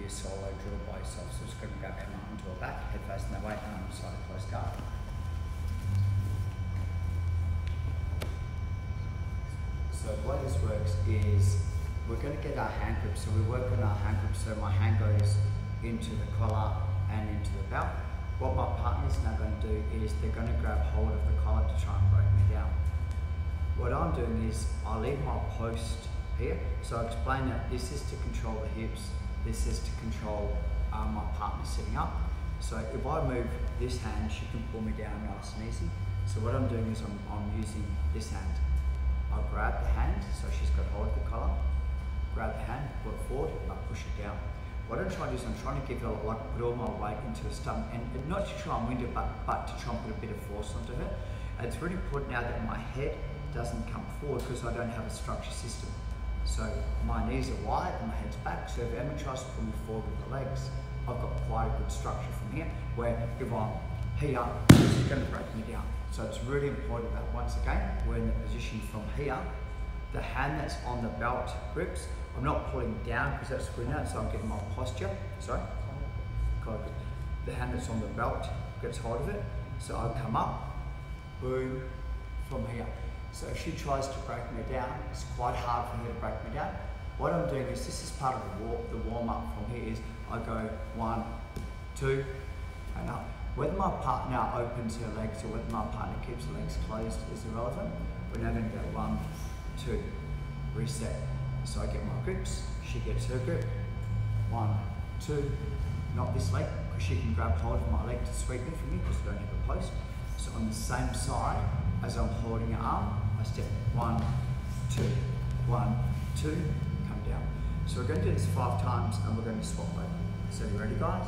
a solo drill by yourself. So just going to grab Emma onto her back, head facing that way, and on the side of close guard. So the way this works is we're going to get our hand grip. So we work on our hand grip. So my hand goes into the collar and into the belt. What my partner's now going to do is they're going to grab hold of the collar to try and break me down. What I'm doing is I leave my post here. So I explain that this is to control the hips, this is to control my partner sitting up. So if I move this hand, she can pull me down nice and easy. So what I'm doing is I'm using this hand. I'll grab the hand, so she's got hold of the collar, grab the hand, pull it forward, and I push it down. What I'm trying to do is I'm trying to give her, like, put all my weight into her stomach, and not to try and wind her, but to try and put a bit of force onto her. And it's really important now that my head doesn't come forward because I don't have a structure system. So my knees are wide and my head's back, so if Emma tries to pull me forward with the legs, I've got quite a good structure from here, where if I'm here, she's going to break me down. So it's really important that once again, we're in the position from here, the hand that's on the belt grips. I'm not pulling down because that's screwed out, so I'm getting my posture. Sorry. The hand that's on the belt gets hold of it. So I come up, boom, from here. So if she tries to break me down, it's quite hard for her to break me down. What I'm doing is, this is part of the warm up from here, is I go 1, 2, and up. Whether my partner opens her legs or whether my partner keeps her legs closed is irrelevant. We're now going to go 1, 2, reset. So I get my grips, she gets her grip. 1, 2, not this leg, because she can grab hold of my leg to sweep me from me because I don't have a post. So on the same side as I'm holding her arm, I step 1, 2, 1, 2, come down. So we're going to do this 5 times and we're going to swap over. So you ready, guys?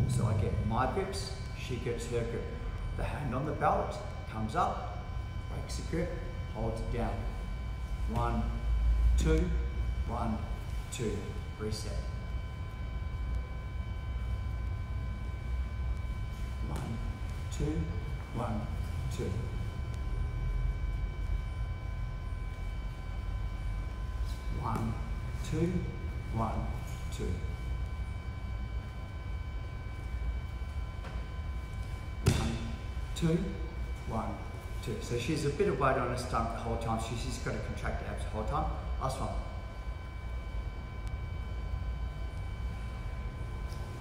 So I get my grips, she gets her grip. The hand on the belt comes up, breaks the grip, holds it down. 1, 2, 1, 2, reset. 1, 2, 1, 2. 1, 2, 1, 2. 1, 2, 1, 2. So she's a bit of weight on her stomach the whole time. She's just got to contract the abs the whole time. Last one.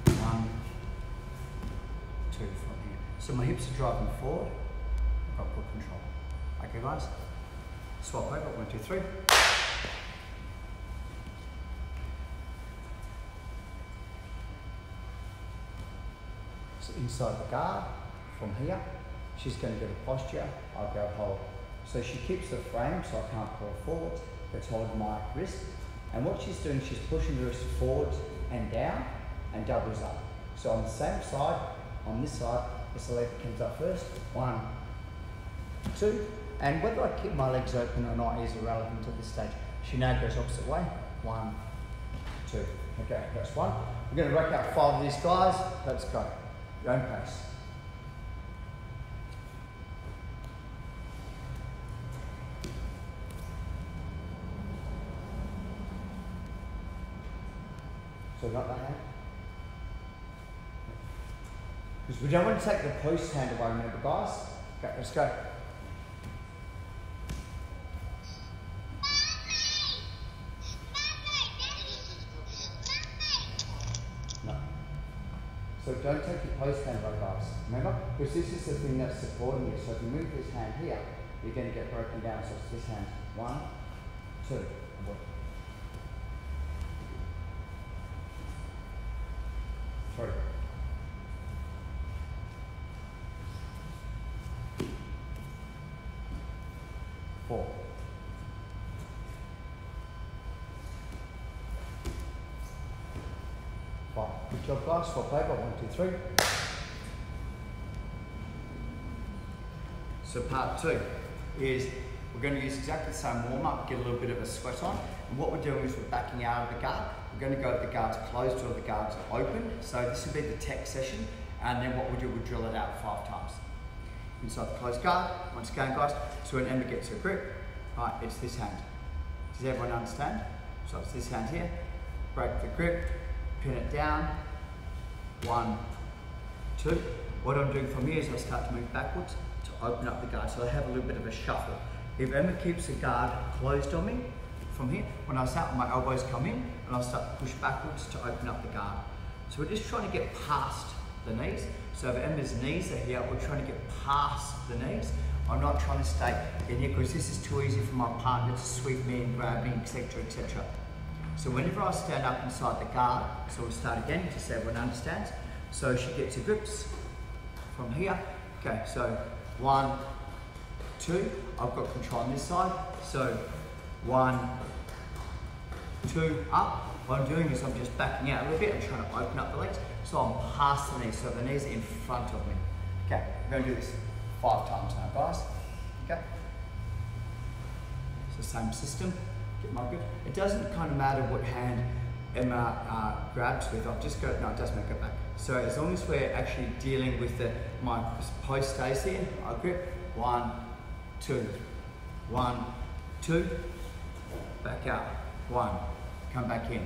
1, 2 from here. So my hips are driving forward. I've got good control. Okay, guys. Swap over. 1, 2, 3. So inside the guard from here. She's going to get a posture. I'll go hold. So she keeps the frame, so I can't pull forward. It's holding my wrist. And what she's doing, she's pushing the wrist forward and down and doubles up. So on the same side, on this side, it's the leg that comes up first. 1, 2. And whether I keep my legs open or not is irrelevant at this stage. She now goes opposite way. 1, 2. Okay, that's 1. We're going to work out 5 of these guys. Let's go. Your own pace. So we got that hand? Because we don't want to take the post hand away, remember, guys? Okay, let's go. No. So don't take your post hand away, guys. Remember? Because this is the thing that's supporting you. So if you move this hand here, you're going to get broken down. So it's this hand. 1, 2. 3. 4. 5. Good job, guys. Swap over. 1, 2, 3. So part 2 is we're going to use exactly the same warm up, get a little bit of a sweat on. And what we're doing is we're backing out of the guard. We're going to go if the guards are closed or the guards are open. So this will be the tech session. And then what we do, we drill it out 5 times. Inside the closed guard, once again, guys. So when Emma gets her grip, right, it's this hand. Does everyone understand? So it's this hand here. Break the grip, pin it down, 1, 2. What I'm doing from here is I start to move backwards to open up the guard, so I have a little bit of a shuffle. If Emma keeps the guard closed on me, from here, when I start, my elbows come in, and I'll start to push backwards to open up the guard. So we're just trying to get past the knees. So if Emma's knees are here, we're trying to get past the knees. I'm not trying to stay in here because this is too easy for my partner to sweep me and grab me, etc., etc. So whenever I stand up inside the guard, so we'll start again, just so everyone understands. So she gets her grips from here. Okay, so 1, 2. I've got control on this side. So 1, 2, up. What I'm doing is I'm just backing out a little bit. I'm trying to open up the legs. So I'm past the knees, so the knees are in front of me. Okay, we're going to do this 5 times now, guys. Okay. It's the same system. Get my grip. It doesn't kind of matter what hand Emma grabs with. I've just got, no, it does make it back. So as long as we're actually dealing with my post stays here, I grip, 1, 2, 1, 2, back out, 1, come back in,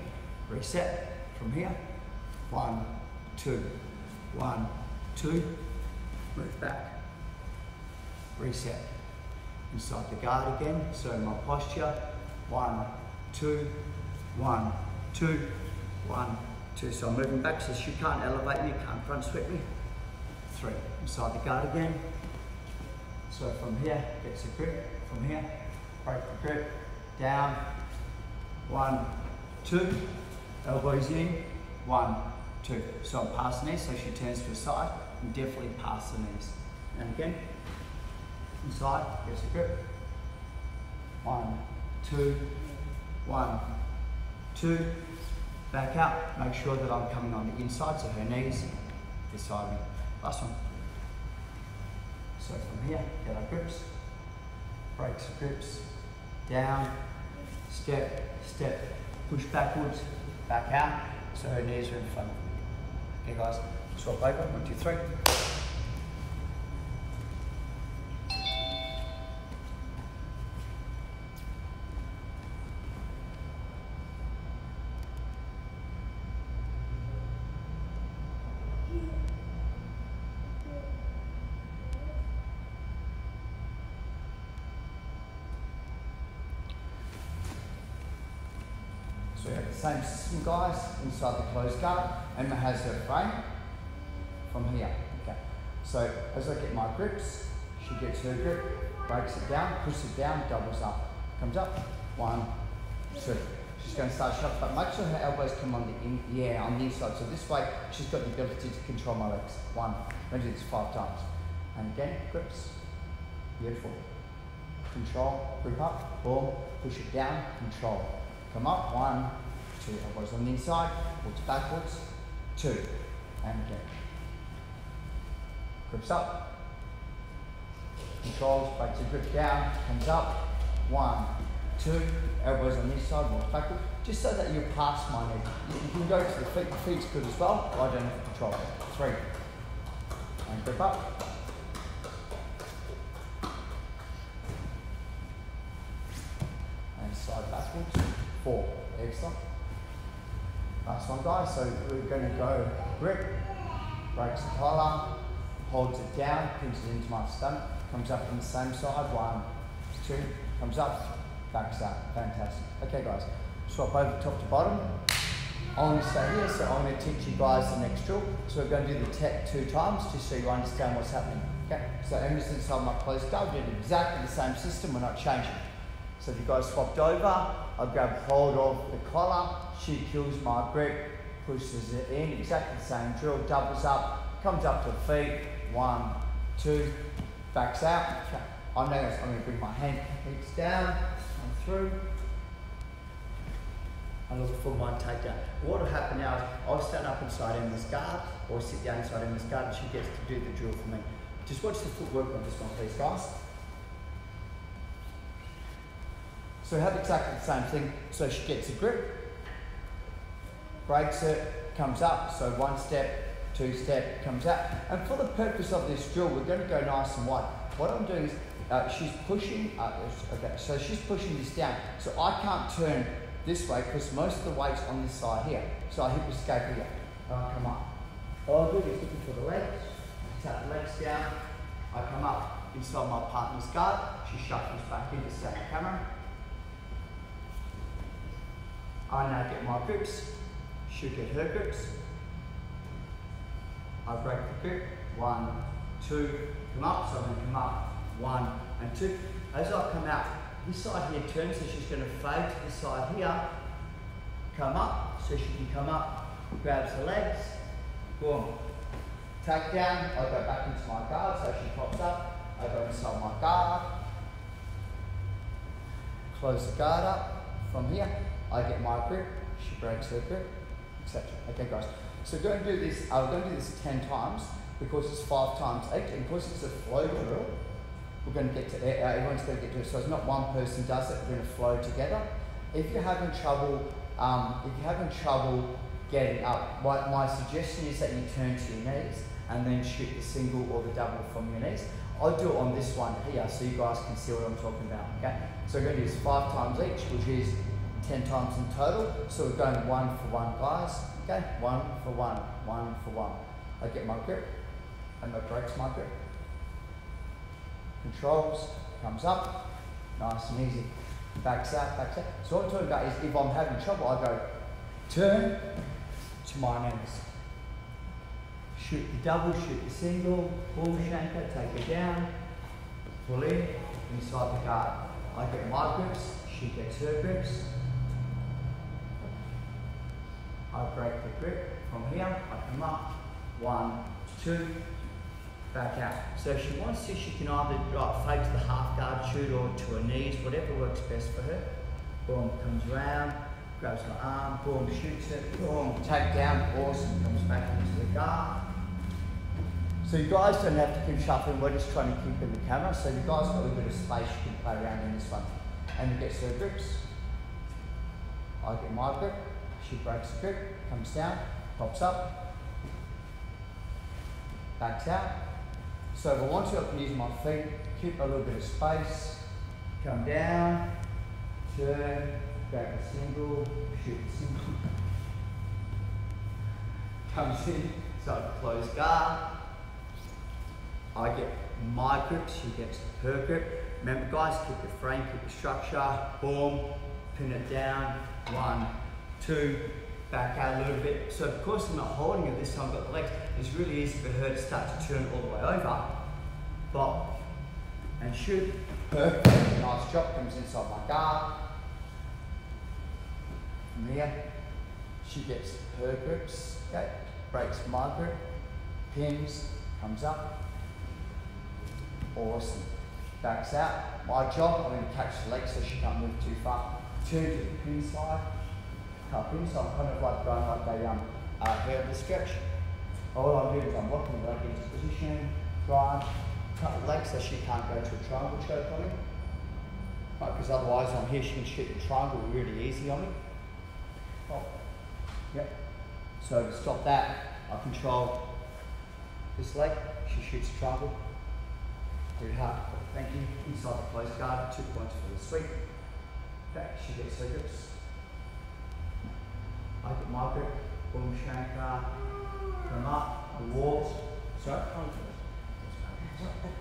reset from here, 1, 2, 1, 2, move back, reset, inside the guard again, so my posture, 1, 2, 1, 2, 1, 2, so I'm moving back so she can't elevate me, can't front sweep me, 3, inside the guard again, so from here, gets a grip, from here, break the grip, down, 1, 2, elbows in, 1, 2. So I'm past the knees, so she turns to the side, and definitely past the knees. And again, inside, gets a grip, 1, 2, 1, 2, back out, make sure that I'm coming on the inside, so her knees beside me. Last one. So from here, get our grips, breaks the grips, down, step, step, push backwards, back out, so her knees are in front of me. Okay guys, swap over, 1, 2, 3. So we have the same system, guys, inside the closed guard. Emma has her frame from here. Okay. So as I get my grips, she gets her grip, breaks it down, pushes it down, doubles up, comes up, 1, 2. She's going to start shuffling, but make sure her elbows come on the inside. So this way, she's got the ability to control my legs. 1. I'm going to do this 5 times. And again, grips. Beautiful. Control, grip up, boom, push it down, control. Come up, 1, 2, elbows on the inside, walks backwards, 2, and again. Grips up, controls, breaks the grip down, comes up, 1, 2, elbows on this side, walks backwards, just so that you're past my knee. You can go to the feet, the feet's good as well, I don't have control. 3, and grip up. And side backwards. 4, excellent. Last one, guys. So we're going to go grip, breaks the collar, holds it down, pins it into my stomach, comes up on the same side. 1, 2, comes up, backs out. Fantastic. Okay, guys. Swap over top to bottom. I'm going to stay here, so I'm going to teach you guys the next drill. So we're going to do the tech 2 times, just so you understand what's happening. Okay. So Emma's inside my closed guard. We did exactly the same system. We're not changing. So if you guys swapped over, I grab hold of the collar, she kills my grip, pushes it in, exactly the same drill, doubles up, comes up to the feet, 1, 2, backs out. Okay. I'm going to bring my hands down, and through, and look for my takedown. What will happen now is I'll stand up inside Emma's guard, or sit down inside Emma's guard, and she gets to do the drill for me. Just watch the footwork on this one, please, guys. So we have exactly the same thing. So she gets a grip, breaks it, comes up. So 1 step, 2 step, comes out. And for the purpose of this drill, we're going to go nice and wide. What I'm doing is she's pushing, okay, so she's pushing this down. So I can't turn this way because most of the weight's on this side here. So I hip escape here. And I come up. All I do is looking for the legs. Tap the legs down. I come up inside my partner's guard. She shuffles back in to stay the camera. I now get my grips. She'll get her grips. I break the grip. 1, 2, come up. So I'm going to come up. 1 and 2. As I come out, this side here turns, so she's going to fade to this side here. Come up, so she can come up, grabs the legs, boom. Take down, I go back into my guard, so she pops up. I go inside my guard. Close the guard up. From here, I get my grip, she breaks her grip, etc. Okay, guys. So we're going to do this. We're going to do this 10 times because it's 5 times each, and because it's a flow drill. We're going to get to everyone's going to get to it. So it's not one person does it. We're going to flow together. If you're having trouble, getting up, my suggestion is that you turn to your knees and then shoot the single or the double from your knees. I'll do it on this one here so you guys can see what I'm talking about. Okay. So we're going to do this 5 times each, which is 10 times in total. So we're going 1 for 1, guys. Okay. 1 for 1, 1 for 1. I get my grip and that breaks my grip. Controls, comes up, nice and easy. Backs out, backs out. So what I'm talking about is if I'm having trouble, I go turn to my knees. Shoot the double, shoot the single, boom shanker, take it down, pull in, inside the guard. I get my grips, she gets her grips. I break the grip from here, I come up, 1, 2, back out. So if she wants to, she can either fade to the half guard, shoot, or to her knees, whatever works best for her. Boom, comes round, grabs my arm, boom, shoots it, boom, take down, awesome, comes back into the guard. So you guys don't have to keep shuffling, we're just trying to keep in the camera. So you guys got a little bit of space, you can play around in this one. And you get her grips. I get my grip, she breaks the grip, comes down, pops up, backs out. So if I want to, I can use my feet, keep a little bit of space, come down, turn, grab the single, shoot the single. Comes in, so close guard. I get my grip, she gets her grip. Remember guys, keep the frame, keep the structure, boom, pin it down, 1, 2, back out a little bit. So of course I'm not holding it this time, I've got the legs. It's really easy for her to start to turn all the way over. Bop, and shoot. Perfect. Nice drop, comes inside my guard. From here, she gets her grips, okay? Breaks my grip, pins, comes up. Awesome. Backs out. My job, I'm going to catch the legs so she can't move too far. Turn to the pin side. Cut pin, so I'm kind of like going like a hair of the stretch. All I'm doing is I'm locking the leg into position, drive, cut the leg so she can't go to a triangle choke on me. Right, because otherwise on here she can shoot the triangle really easy on me. Oh, yep. So to stop that, I control this leg, she shoots a triangle. Pretty hard. Thank you. Inside the close guard, 2 points for the sweep. Back, she gets her grips. I get my grip, boom shanker, come up, I walk, sorry,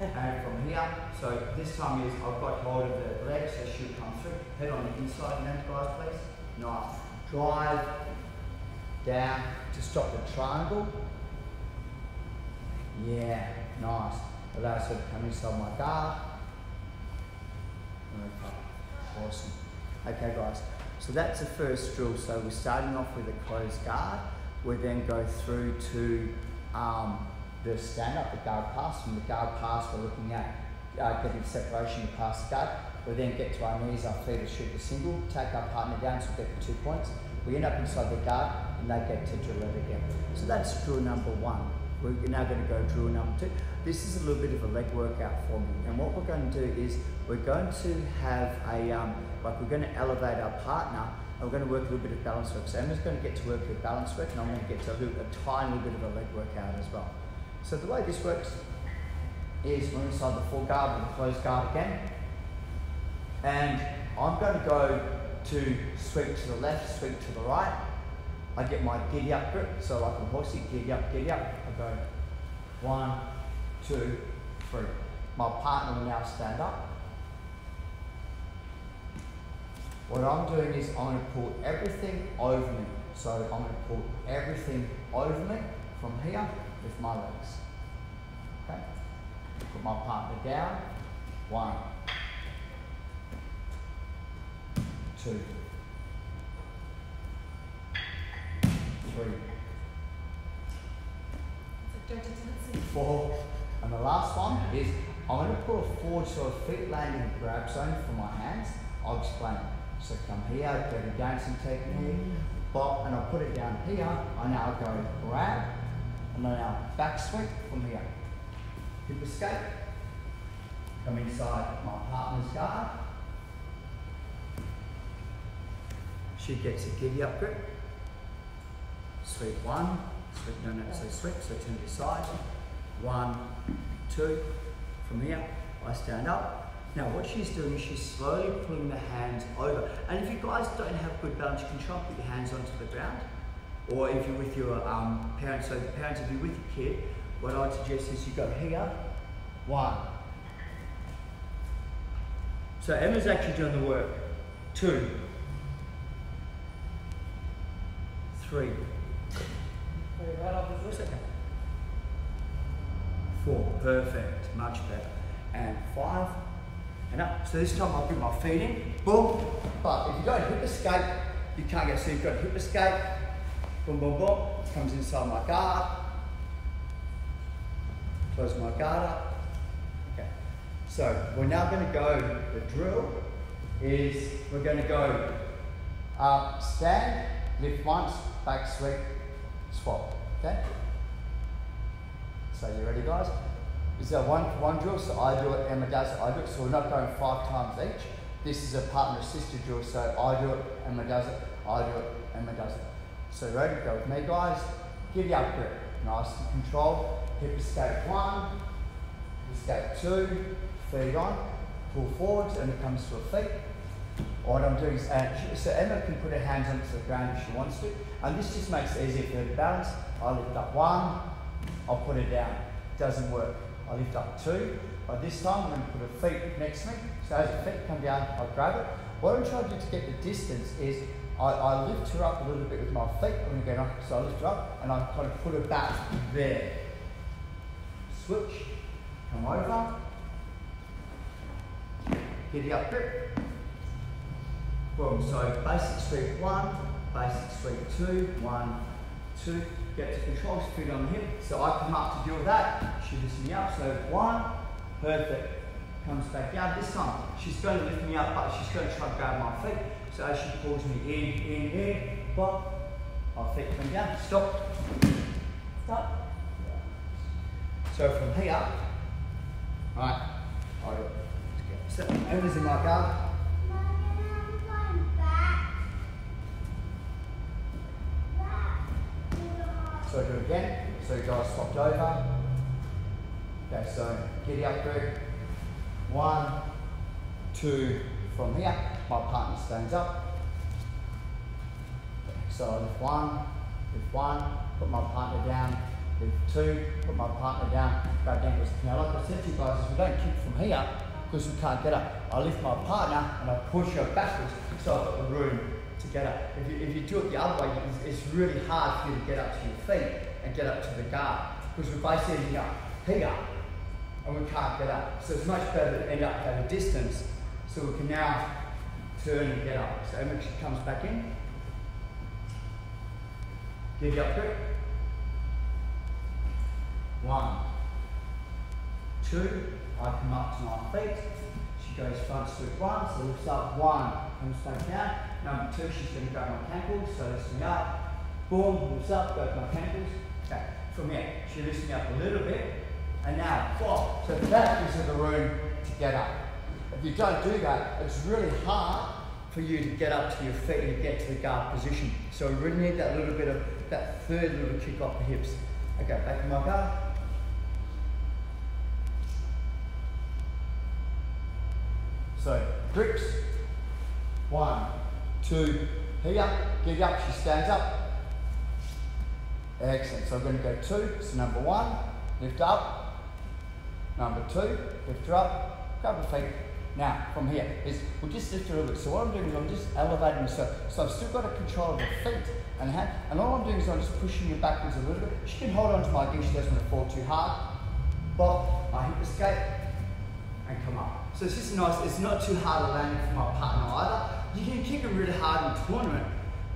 and from here, so this time is I've got hold of the legs, so she'll come through. Head on the inside and then guys please. Nice. Drive down to stop the triangle. Yeah, nice. Allows her to come inside my guard. Awesome. Okay guys, so that's the first drill. So we're starting off with a closed guard. We then go through to the stand up, the guard pass. From the guard pass, we're looking at getting separation to pass the guard. We then get to our knees, our feet to shoot the single, take our partner down, so we get the 2 points. We end up inside the guard and they get to drill it again. So that's drill number 1. We're now going to go drill number 2. This is a little bit of a leg workout for me. And what we're going to do is we're going to have a, we're going to elevate our partner and we're going to work a little bit of balance work. So Emma's going to get to work her balance work and I'm going to get to a tiny little bit of a leg workout as well. So the way this works is we're inside the full guard with the closed guard again. And I'm going to go to sweep to the left, sweep to the right. I get my giddy up grip, so like a horsey, giddy up, giddy up. I go 1, 2, 3. My partner will now stand up. What I'm doing is I'm going to pull everything over me. So I'm going to pull everything over me from here with my legs. Okay? Put my partner down. 1, 2, 3, 4, and the last one is I'm going to put a forward so a feet landing grab zone for my hands. I'll explain. So come here, go to gain some technique, bop, and I'll put it down here. I now go grab, and then now back sweep from here. Hip escape, come inside my partner's guard. She gets a giddy up grip. Sweep 1, sweep, no, so sweep, so turn to your side. 1, 2, from here, I stand up. Now what she's doing is she's slowly pulling the hands over. And if you guys don't have good balance, you can try and put your hands onto the ground. Or if you're with your parents, so the parents, if you're with your kid, what I'd suggest is you go here, 1. So Emma's actually doing the work. 2, 3, 4, perfect, much better. And 5, and up. So this time I'll bring my feet in, boom. But if you don't hip escape, you can't get, so you've got hip escape, boom, boom, boom. Comes inside my guard. Close my guard up. Okay. So we're now going to go, the drill is we're going to go stand, lift once, back sweep, swap. Okay? So you ready, guys? Is there one drill? So I do it, Emma does it, I do it. So we're not going 5 times each. This is a partner-assisted drill. So I do it, Emma does it, I do it, Emma does it. So ready? Go with me, guys. Giddy up grip. Nice and controlled. Hip escape 1, escape 2, feet on, pull forwards, and it comes to a feet. What I'm doing is, so Emma can put her hands onto the ground if she wants to, and this just makes it easier for her to balance. I lift up 1, I'll put her down. Doesn't work. I lift up 2. By this time, I'm going to put her feet next to me. So as her feet come down, I grab it. What I'm trying to do to get the distance is I lift her up a little bit with my feet. I'm going to go, so I lift her up and I kind of put her back there. Switch, come over, giddy up grip. Boom. So basic sweep 1, basic sweep 2, 1, 2. Get to control, feet on the hip. So I come up to deal with that. She lifts me up. So 1, perfect. Comes back down. This time she's going to lift me up, but she's going to try to grab my feet. So as she pulls me in, pop, our feet come down. Stop. Stop. So from here, right, I do it. So Emma's in my guard. So I do it again. So you guys swapped over. Okay, so giddy up grip. 1, 2, from here. My partner stands up. So I lift 1, put my partner down, lift 2, put my partner down, grab ankles. Now like I said to you guys, if we don't kick from here, because we can't get up, I lift my partner and I push her backwards so I've got the room to get up. If you do it the other way, it's really hard for you to get up to your feet and get up to the guard, because we're basically up here and we can't get up. So it's much better to end up at a distance so we can now turn and get up. So Emma comes back in. Giddy up grip. 1, 2, I come up to my feet. She goes front sweep 1, so lifts up 1, comes back down. Number 2, she's going to grab my ankles, so lifts me up. Boom, lifts up, goes my ankles. Okay, from here, she lifts me up a little bit. And now, flop. So that gives her the room to get up. If you don't do that, it's really hard for you to get up to your feet and get to the guard position. So we really need that little bit of, that third little kick off the hips. Okay, back in my guard. So, grips. 1, 2, here, get up, she stands up. Excellent, so I'm going to go 2, so number 1, lift up, number 2, lift her up, grab her feet. Now, from here, we'll just lift her a little bit. So what I'm doing is I'm just elevating her, so I've still got a control of her feet and hand, and all I'm doing is I'm just pushing her backwards a little bit. She can hold on to my gi, she doesn't want to fall too hard. Bop, I hip escape, and come up. So it's just nice, it's not too hard a landing for my partner either. You can kick them really hard in tournament,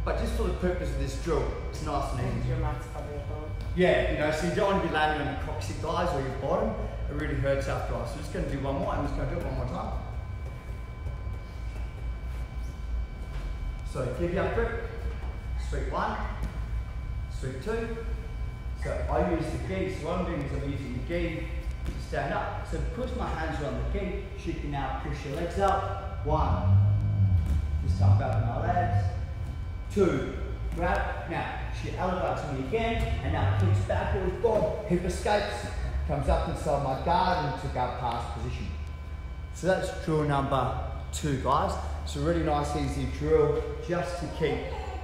but just for the purpose of this drill, it's nice and easy. Your mat's probably at home. Yeah, you know, so you don't want to be landing on your coccyx thighs or your bottom. It really hurts after all. So I'm just going to do one more. I'm just going to do it one more time. So give you up grip. Sweep 1, sweep 2. So I use the gi. So what I'm doing is I'm using the gi to stand up. So push my hands around the gi. She can now push your legs up. 1. This time grab my legs. 2. Grab. Now she elevates me again, and now kicks backwards. Boom. Hip escapes. Comes up inside my guard into guard pass position. So that's drill number 2, guys. It's a really nice, easy drill just to keep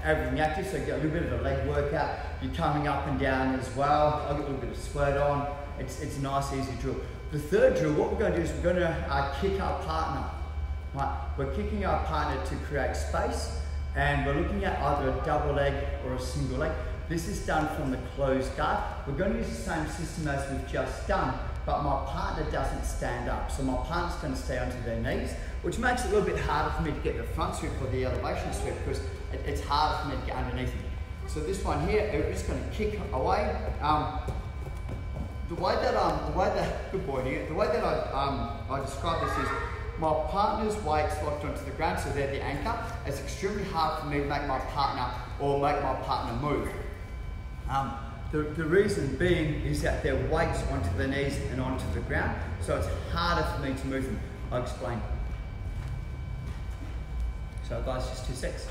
everything active. So you get a little bit of a leg workout. You're coming up and down as well. I've got a little bit of sweat on. It's a nice, easy drill. The third drill, what we're going to do is we're going to kick our partner. Right? We're kicking our partner to create space, and we're looking at either a double leg or a single leg. This is done from the closed guard. We're going to use the same system as we've just done, but my partner doesn't stand up. So my partner's going to stay onto their knees, which makes it a little bit harder for me to get the front sweep or the elevation sweep, because it's harder for me to get underneath it. So this one here, we're just going to kick away. The way that I describe this is my partner's weight's locked onto the ground, so they're the anchor. It's extremely hard for me to make my partner move. The reason being is that their weight's onto their knees and onto the ground, so it's harder for me to move them. I'll explain. So guys, just 2 seconds.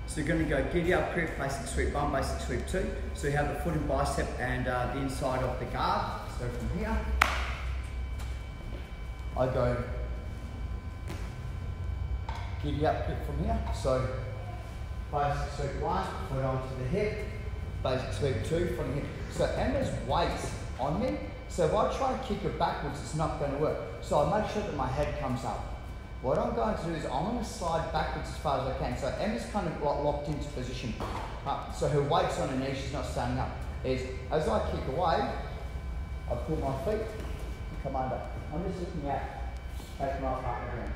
So you're going to go giddy up grip, basic sweep 1, basic sweep 2. So you have the foot and bicep and the inside of the guard. So from here, I go giddy up grip from here. So basic sweep 1, foot onto the hip, basic sweep 2, from the hip. So Emma's weight's on me. So if I try to kick her backwards, it's not going to work. So I make sure that my head comes up. What I'm going to do is I'm going to slide backwards as far as I can. So Emma's kind of locked into position. So her weight's on her knee, she's not standing up. As I kick away, I pull my feet and come under. I'm just looking at my partner down.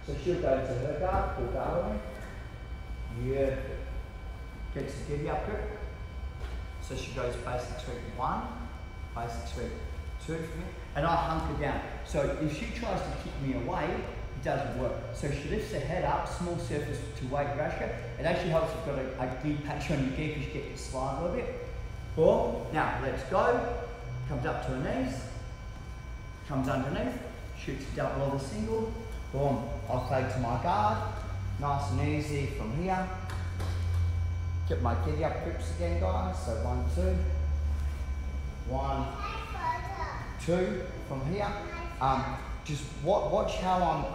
So she'll go to her guard, pull guard away. Yeah. Gets the giddy up grip. So she goes basic sweep 1, basic sweep 2 for me, and I hunker down. So if she tries to kick me away, it doesn't work. So she lifts her head up, small surface to weight ratio. It actually helps if you've got a gi patch on your gi, because you get your slide a little bit. Boom. Now let's go. Comes up to her knees, comes underneath, shoots a double or the single. Boom. I'll fade to my guard. Nice and easy from here. Get my giddy up grips again, guys. So 1, 2. 1, 2 from here. Just watch how I'm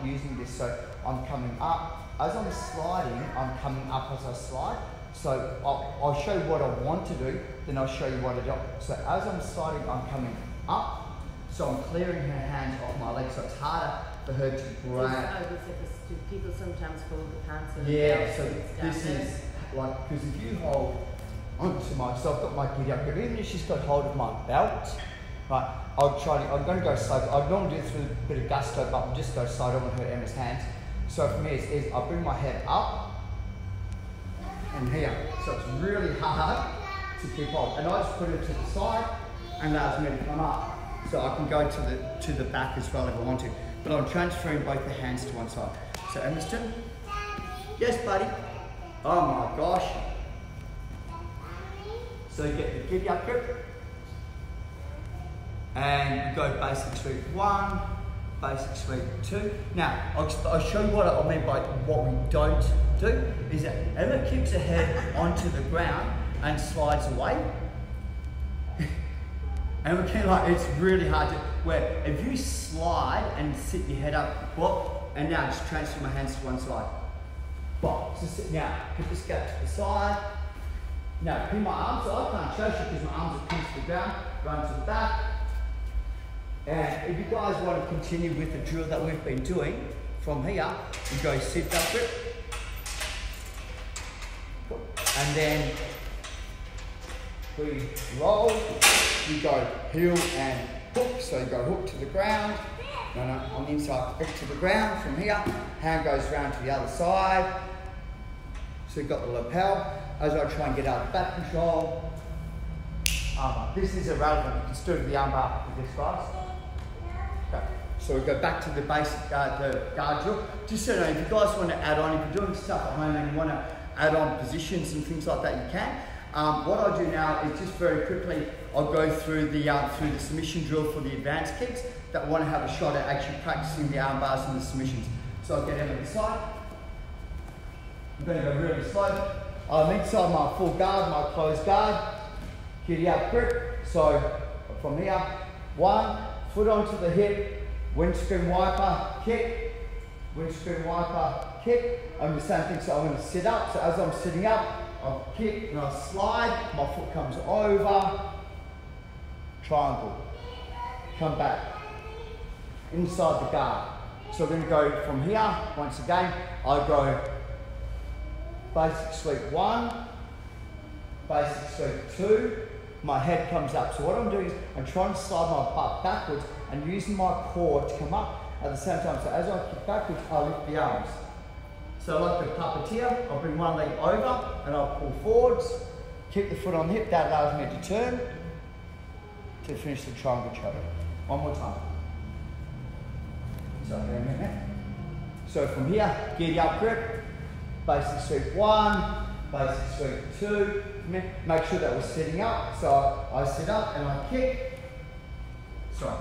using this. So I'm coming up. As I'm sliding, I'm coming up as I slide. So I'll show you what I want to do, then I'll show you what I don't. So as I'm sliding, I'm coming up. So I'm clearing her hands off my legs, so it's harder for her to grab. Do people sometimes fold the pants in? Yeah, so this is like, because if you hold onto my, so I've got my giddy up grip, even if she's got hold of my belt, right, I'm going to go slow. I normally do this with a bit of gusto, but I'll just go slow. I don't want to hurt Emma's hands. So for me, is I bring my head up and here. So it's really hard to keep hold. And I just put it to the side and allows me to come up. So I can go to the back as well if I want to. But I'm transferring both the hands to one side. So Emma's turn. Yes, buddy. Oh my gosh. So you get the giddy up grip. And we go basic sweep 1, basic sweep 2. Now, I'll show you what I mean by what we don't do. Is that Emma kicks her head onto the ground and slides away. And we can, like, it's really hard to, where if you slide and sit your head up, bop, and now just transfer my hands to one side. Bop. So sit now, put this gap to the side. Now pin my arms, so I can't show you because my arms are pinned to the ground, run to the back. And if you guys want to continue with the drill that we've been doing, from here, we go sit up grip. And then we roll, you go heel and hook, so you go hook to the ground, on the inside, hook to the ground from here, hand goes round to the other side, so you've got the lapel, as I try and get out of back control, armbar. This is irrelevant, you can still do the armbar with this guys. Okay. So we go back to the basic the guard drill, just so you know, if you guys want to add on, if you're doing stuff at home and you want to add on positions and things like that, you can. What I'll do now is just very quickly, I'll go through the submission drill for the advanced kids that want to have a shot at actually practicing the arm bars and the submissions. So I'll get them on the side. I'm going to go really slow. I'm inside my full guard, my closed guard. Giddy up grip. So from here, one, foot onto the hip, windscreen wiper, kick, windscreen wiper, kick. I'm the same thing, so I'm going to sit up. So as I'm sitting up, I'll kick and I'll slide, my foot comes over, triangle, come back, inside the guard. So we're going to go from here, once again, I go basic sweep 1, basic sweep 2, my head comes up. So what I'm doing is I'm trying to slide my butt backwards and using my core to come up at the same time. So as I kick backwards, I lift the arms. So like the puppeteer, I'll bring one leg over and I'll pull forwards, keep the foot on the hip, that allows me to turn to finish the triangle choke. One more time. So from here, giddy up grip, basic sweep 1, basic sweep 2. Make sure that we're sitting up. So I sit up and I kick. Sorry.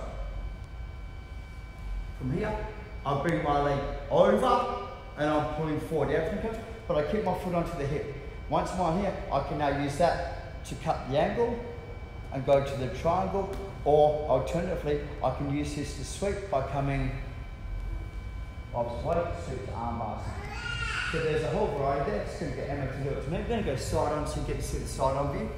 From here, I'll bring my leg over and I'm pulling forward. Everything comes, but I keep my foot onto the hip. Once I'm on here, I can now use that to cut the angle and go to the triangle, or alternatively, I can use this to sweep by coming opposite way, sweep to arm bars. So there's a whole variety there. Just going to get Emma to do it to me. I'm going to go side on so you get to see the side on view.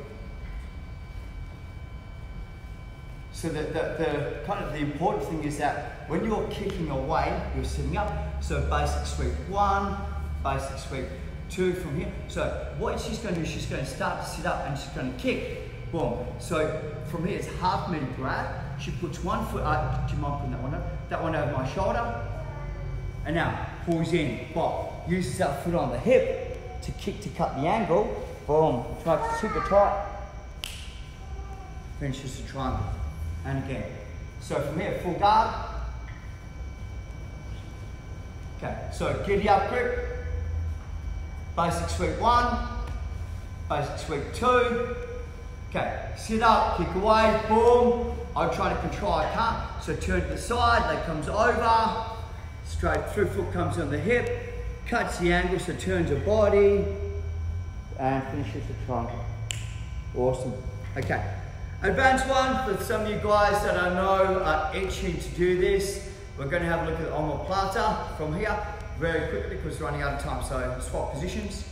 So the kind of the important thing is that when you're kicking away, you're sitting up. So basic sweep 1, basic sweep 2 from here. So what she's going to do is she's going to start to sit up and she's going to kick. Boom. So from here it's half me to grab. She puts one foot up. Do you mind putting that one up? That one over my shoulder. And now pulls in. Bop. Uses that foot on the hip to kick to cut the angle. Boom. It's super tight. Finishes the triangle. And again. So from here, full guard. Okay, so giddy up grip. Basic sweep 1. Basic sweep 2. Okay, sit up, kick away, boom. I'm trying to control, I can't. So turn to the side, leg comes over. Straight through, foot comes on the hip. Cuts the angle, so turns the body. And finishes the triangle. Awesome. Okay. Advanced one, for some of you guys that I know are itching to do this, we're going to have a look at the omoplata from here very quickly because we're running out of time. So swap positions.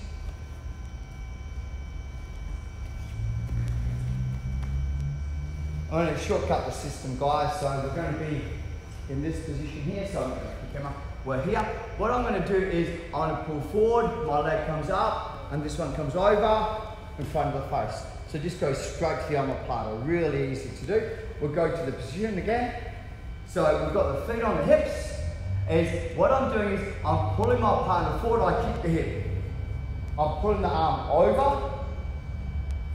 I'm going to shortcut the system, guys. So we're going to be in this position here. So I'm going to pick them up. We're here. What I'm going to do is I'm going to pull forward, my leg comes up, and this one comes over in front of the face. So just go straight to the omoplata, really easy to do. We'll go to the position again. So we've got the feet on the hips. What I'm doing is I'm pulling my partner forward, I kick the hip. I'm pulling the arm over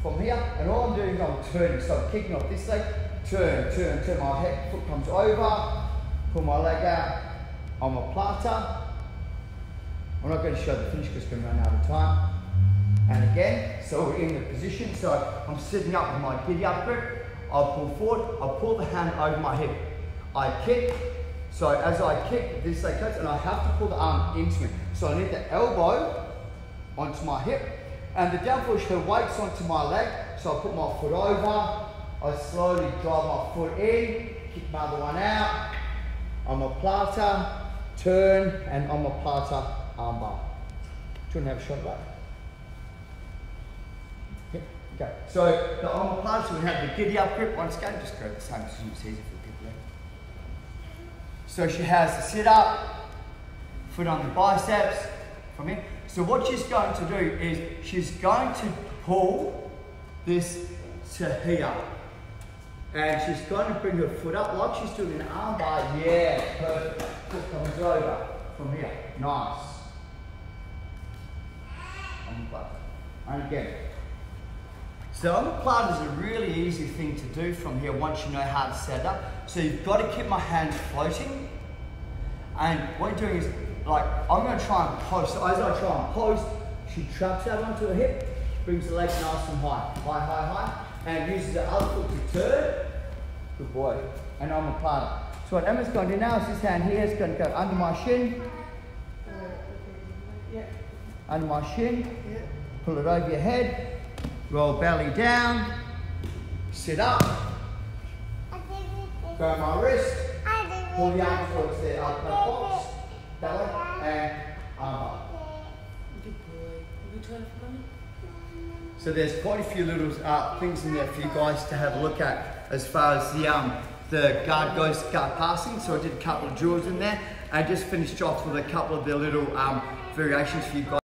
from here, and all I'm doing is I'm turning. So I'm kicking off this leg, turn, my head, foot comes over, pull my leg out, omoplata. I'm not going to show the finish because we're going to run out of time. And again, so we're in the position, so I'm sitting up with my giddy up grip, I'll pull forward, I'll pull the hand over my hip. I kick, so as I kick, this leg goes, and I have to pull the arm into me. So I need the elbow onto my hip, and the down push, the weight's onto my leg, so I put my foot over, I slowly drive my foot in, kick my other one out, omoplata, turn, and omoplata armbar. Do you want to have a shot of that? Yep, okay. So the omoplata, we have the giddy up grip. Once again, just go the same as it's easy for people. So she has the sit up, foot on the biceps from here. So what she's going to do is she's going to pull this to here. And she's going to bring her foot up like she's doing an arm bar. Yeah, perfect. Foot comes over from here. Nice. And again. So omoplata is a really easy thing to do from here once you know how to set it up. So you've got to keep my hands floating. And what you're doing is, like, I'm going to try and post. So as I try and post, she traps out onto her hip, brings the leg nice and high. High, high, high. And uses the other foot to turn. Good boy. And omoplata. So what Emma's going to do now is this hand here is going to go under my shin. Under my shin. Pull it over your head. Roll belly down. Sit up. Grab my wrist. Pull the arm towards the box. That way. And arm up. Good boy. You try to follow me? So there's quite a few little things in there for you guys to have a look at as far as the guard goes, guard passing. So I did a couple of drills in there. I just finished off with a couple of the little variations for you guys.